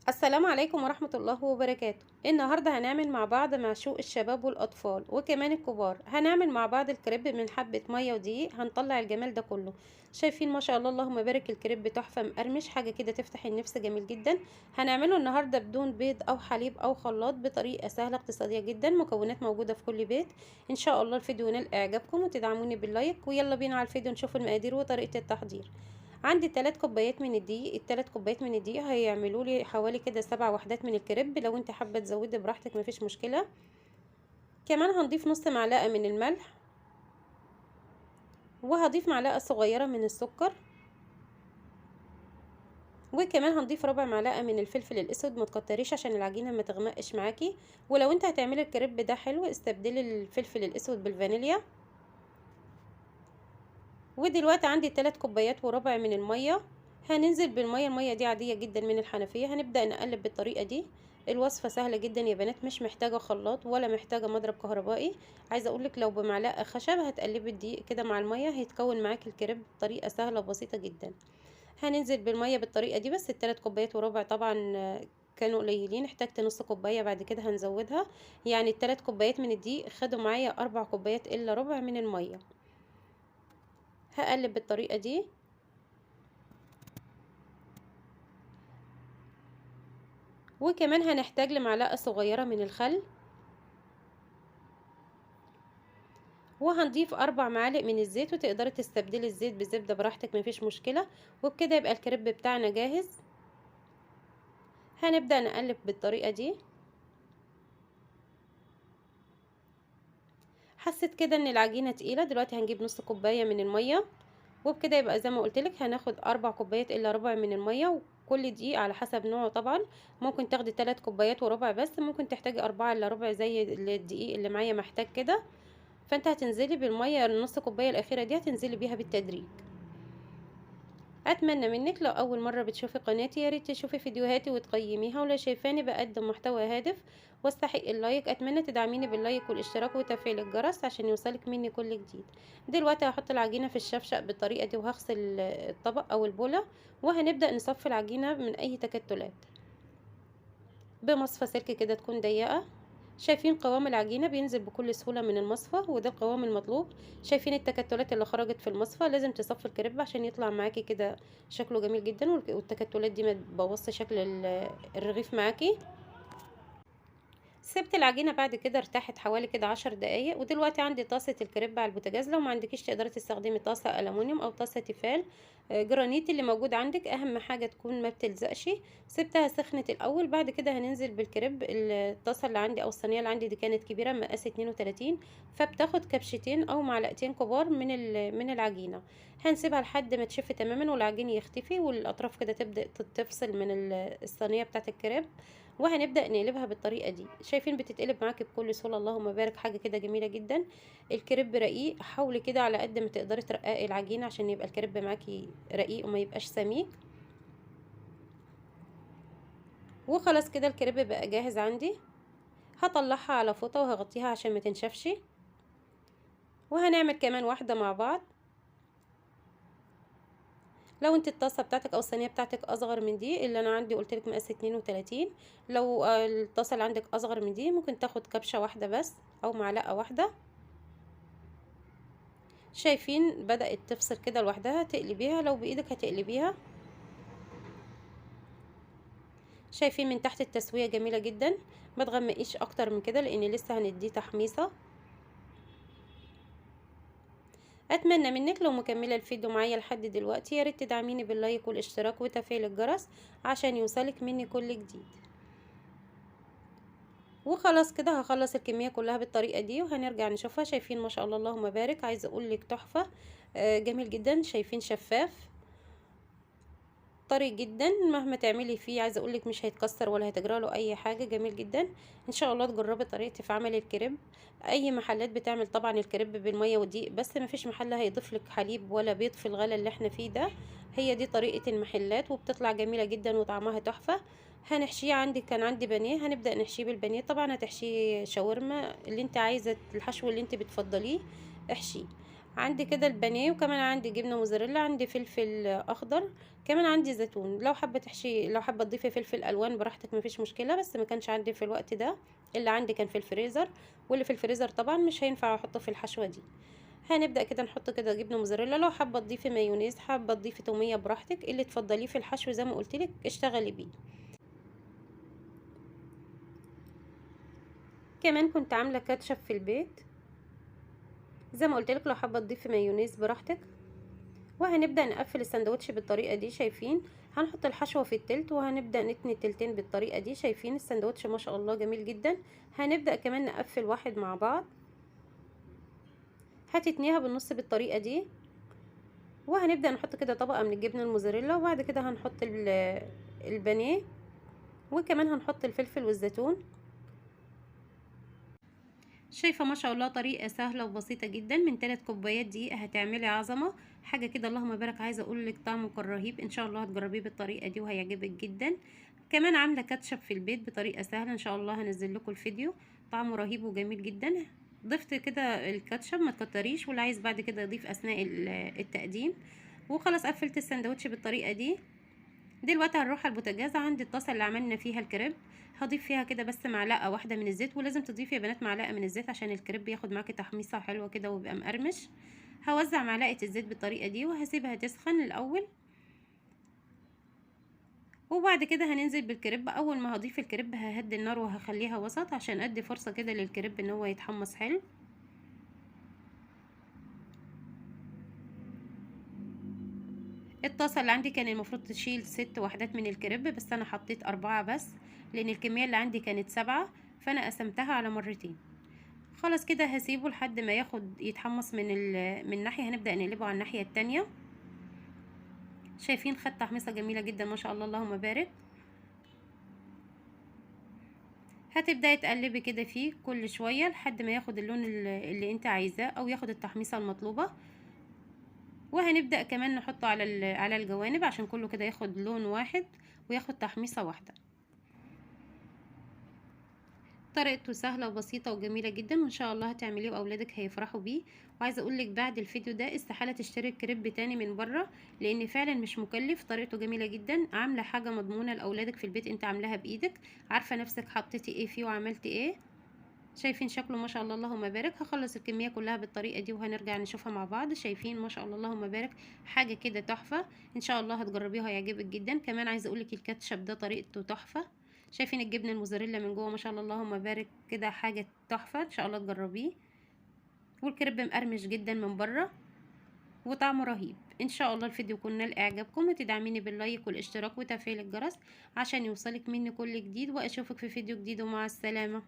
السلام عليكم ورحمة الله وبركاته. النهاردة هنعمل مع بعض معشوق الشباب والأطفال وكمان الكبار. هنعمل مع بعض الكريب من حبة مية ودقيق، هنطلع الجمال ده كله. شايفين ما شاء الله اللهم بارك، الكريب تحفة مقرمش، حاجة كده تفتح النفس، جميل جدا. هنعمله النهاردة بدون بيض أو حليب أو خلاط، بطريقة سهلة اقتصادية جدا، مكونات موجودة في كل بيت. إن شاء الله الفيديو ينال إعجابكم وتدعموني باللايك، ويلا بينا على الفيديو نشوف المقادير وطريقة التحضير. عندي 3 كوبايات من الدقيق، ال3 كوبايات من الدقيق هيعملوا لي حوالي كده 7 وحدات من الكريب. لو انت حابه تزودي براحتك مفيش مشكله. كمان هنضيف نص معلقه من الملح، وهضيف معلقه صغيره من السكر، وكمان هنضيف ربع معلقه من الفلفل الاسود. ما تكتريش عشان العجينه ما تغمقش معاكي. ولو انت هتعملي الكريب ده حلو، استبدلي الفلفل الاسود بالفانيليا. ودلوقتي عندي 3 كوبايات وربع من الميه. هننزل المية دي عادية جدا من الحنفية. هنبدأ نقلب بالطريقة دي. الوصفة سهلة جدا يا بنات، مش محتاجة خلاط ولا محتاجة مضرب كهربائي. عايزة اقولك لو بمعلقة خشب هتقلبي الدقيق كده مع المية هيتكون معاكي الكريب بطريقة سهلة وبسيطة جدا. هننزل بالمية بالطريقة دي، بس ال3 كوبايات وربع طبعا كانوا قليلين، احتجت نص كوباية بعد كده هنزودها. يعني ال3 كوبايات من الدقيق خدوا معايا 4 كوبايات الا ربع من المية. هقلب بالطريقة دي. وكمان هنحتاج لمعلقة صغيرة من الخل، وهنضيف 4 معالق من الزيت، وتقدري تستبدلي الزيت بزبدة براحتك مفيش مشكلة. وبكده يبقى الكريب بتاعنا جاهز. هنبدأ نقلب بالطريقة دي. حسيت كده ان العجينة تقيلة، دلوقتي هنجيب نص كوباية من المية. وبكده يبقى زي ما قلتلك هناخد 4 كوبايات الا ربع من المية، وكل دقيق على حسب نوعه طبعا. ممكن تاخدي 3 كوبايات وربع، بس ممكن تحتاجي 4 الا ربع زي الدقيق اللي معايا محتاج كده. فانت هتنزلي بالميه النص كوبايه الاخيره دي، هتنزلي بيها بالتدريج. اتمنى منك لو اول مره بتشوفي قناتي يا ريت تشوفي فيديوهاتي وتقيميها، ولو شايفاني بقدم محتوى هادف واستحق اللايك اتمنى تدعميني باللايك والاشتراك وتفعيل الجرس عشان يوصلك مني كل جديد. دلوقتي هحط العجينه في الشفشق بالطريقه دي، وهغسل الطبق او البوله. وهنبدا نصفي العجينه من اي تكتلات بمصفى سلك كده تكون ضيقة. شايفين قوام العجينة بينزل بكل سهولة من المصفى، وده القوام المطلوب. شايفين التكتلات اللي خرجت في المصفى؟ لازم تصفي الكريب عشان يطلع معاكي كده شكله جميل جدا، والتكتلات دي ما تبوظش شكل الرغيف معاكي. سبت العجينة بعد كده ارتاحت حوالي كده 10 دقايق. ودلوقتي عندي طاسة الكريب على البوتاجاز، لو ما عندكيش تقدري تستخدمي طاسة ألمونيوم أو طاسة تيفال. جرانيت اللي موجود عندك، أهم حاجة تكون ما بتلزقش. سبتها سخنت الأول، بعد كده هننزل بالكريب. الطاسة اللي عندي أو الصينية اللي عندي دي كانت كبيرة مقاس 32، فبتاخد كبشتين أو معلقتين كبار من العجينة. هنسيبها لحد ما تشف تماما والعجين يختفي والأطراف كده تبدأ تفصل من الصينية بتاعة الكريب. وهنبدأ نقلبها بالطريقة دي. شايفين بتتقلب معاكي بكل سهولة، اللهم بارك، حاجة كده جميلة جدا. الكريب رقيق، حاولي كده على قد ما تقدري ترققي العجينة عشان يبقى الكريب معاكي رقيق وما يبقاش سميك. وخلاص كده الكريب بقى جاهز عندي. هطلعها على فوطة وهغطيها عشان ما تنشفش. وهنعمل كمان واحدة مع بعض. لو انت الطاسه بتاعتك او الصينيه بتاعتك اصغر من دي، اللي انا عندي قلت لك مقاس 32، لو الطاسه اللي عندك اصغر من دي ممكن تاخد كبشه واحده بس او معلقه واحده. شايفين بدأت تفصل كده لوحدها، تقلبيها لو بايدك هتقلبيها. شايفين من تحت التسوية جميلة جدا. ما تغمقيش اكتر من كده لان لسه هنديه تحميصة. اتمنى منك لو مكملة الفيديو معايا لحد دلوقتي يا ريت تدعميني باللايك والاشتراك وتفعيل الجرس عشان يوصلك مني كل جديد. وخلاص كده هخلص الكمية كلها بالطريقة دي وهنرجع نشوفها. شايفين ما شاء الله اللهم بارك، عايزة اقولك تحفة. جميل جدا. شايفين شفاف طري جدا، مهما تعملي فيه عايزه اقولك مش هيتكسر ولا هتجرى له اي حاجه، جميل جدا. ان شاء الله تجربي طريقتي في عمل الكريب. اي محلات بتعمل طبعا الكريب بالميه والدقيق بس، ما فيش محل هيضيف لك حليب ولا بيض في الغلا اللي احنا فيه ده. هي دي طريقه المحلات وبتطلع جميله جدا وطعمها تحفه. هنحشيه. عندي كان عندي بانيه، هنبدا نحشيه بالبانيه. طبعا هتحشيه شاورما، اللي انت عايزه الحشو اللي انت بتفضليه احشيه. عندي كده البانيه، وكمان عندي جبنه موزاريلا، عندي فلفل اخضر، كمان عندي زيتون. لو حابه تحشي، لو حابه تضيفي فلفل الوان براحتك مفيش مشكله، بس ما كانش عندي في الوقت ده. اللي عندي كان في الفريزر، واللي في الفريزر طبعا مش هينفع احطه في الحشوه دي. هنبدا كده نحط كده جبنه موزاريلا. لو حابه تضيفي مايونيز، حابه تضيفي توميه، براحتك، اللي تفضليه في الحشو زي ما قلت لك اشتغلي بيه. كمان كنت عامله كاتشب في البيت زي ما قلت لك، لو حابه تضيفي مايونيز براحتك. وهنبدأ نقفل السندوتش بالطريقة دي. شايفين؟ هنحط الحشوة في التلت وهنبدأ نتني التلتين بالطريقة دي. شايفين السندوتش ما شاء الله جميل جدا. هنبدأ كمان نقفل واحد مع بعض. هتتنيها بالنص بالطريقة دي، وهنبدأ نحط كده طبقة من الجبنة الموزاريلا، وبعد كده هنحط البانيه، وكمان هنحط الفلفل والزيتون. شايفة ما شاء الله طريقة سهلة وبسيطة جدا. من 3 كوبايات دقيق هتعملي عظمة حاجة كده، اللهم بارك. عايزة اقول لك طعمه كان رهيب. ان شاء الله هتجربيه بالطريقة دي وهيعجبك جدا. كمان عاملة كاتشب في البيت بطريقة سهلة، ان شاء الله هنزل لكم الفيديو. طعمه رهيب وجميل جدا. ضفت كده الكاتشب، ما تكتريش، واللي عايز بعد كده يضيف اثناء التقديم. وخلاص قفلت السندوتش بالطريقة دي. دلوقتي هنروح على البوتاجاز. عندي الطاسه اللي عملنا فيها الكريب، هضيف فيها كده بس معلقه واحده من الزيت. ولازم تضيفي يا بنات معلقه من الزيت عشان الكريب ياخد معاكي تحميصه حلوه كده ويبقى مقرمش. هوزع معلقه الزيت بالطريقه دي وهسيبها تسخن الاول، وبعد كده هننزل بالكريب. اول ما هضيف الكريب ههدي النار وهخليها وسط عشان ادي فرصه كده للكريب ان هو يتحمص حلو. الطاسه اللي عندي كان المفروض تشيل 6 وحدات من الكريب، بس انا حطيت 4 بس، لان الكميه اللي عندي كانت 7، فانا قسمتها على مرتين. خلاص كده هسيبه لحد ما ياخد يتحمص من ناحية. هنبدأ نقلبه على الناحية التانية. شايفين؟ خد تحميصة جميلة جدا ما شاء الله، اللهم بارك. هتبدأي تقلبي كده فيه كل شوية لحد ما ياخد اللون اللي انت عايزاه، او ياخد التحميصة المطلوبة. وهنبدأ كمان نحطه على الجوانب عشان كله كده ياخد لون واحد وياخد تحميصة واحدة. طريقته سهله وبسيطه وجميله جدا، وان شاء الله هتعمليه واولادك هيفرحوا بيه. وعايزه اقول لك بعد الفيديو ده استحاله تشتري كريب تاني من بره، لان فعلا مش مكلف. طريقته جميله جدا، عامله حاجه مضمونه لاولادك في البيت، انت عاملاها بايدك، عارفه نفسك حطيتي ايه فيه وعملتي ايه. شايفين شكله ما شاء الله، اللهم بارك. هخلص الكميه كلها بالطريقه دي وهنرجع نشوفها مع بعض. شايفين ما شاء الله، اللهم بارك، حاجه كده تحفه. ان شاء الله هتجربيها هيعجبك جدا. كمان عايزه اقولك الكاتشب ده طريقته تحفه. شايفين الجبنه الموزاريلا من جوه ما شاء الله، اللهم بارك، كده حاجه تحفه. ان شاء الله تجربيه. والكريب مقرمش جدا من بره وطعمه رهيب. ان شاء الله الفيديو يكون نال اعجابكم، وتدعميني باللايك والاشتراك وتفعيل الجرس عشان يوصلك مني كل جديد. واشوفك في فيديو جديد، ومع السلامه.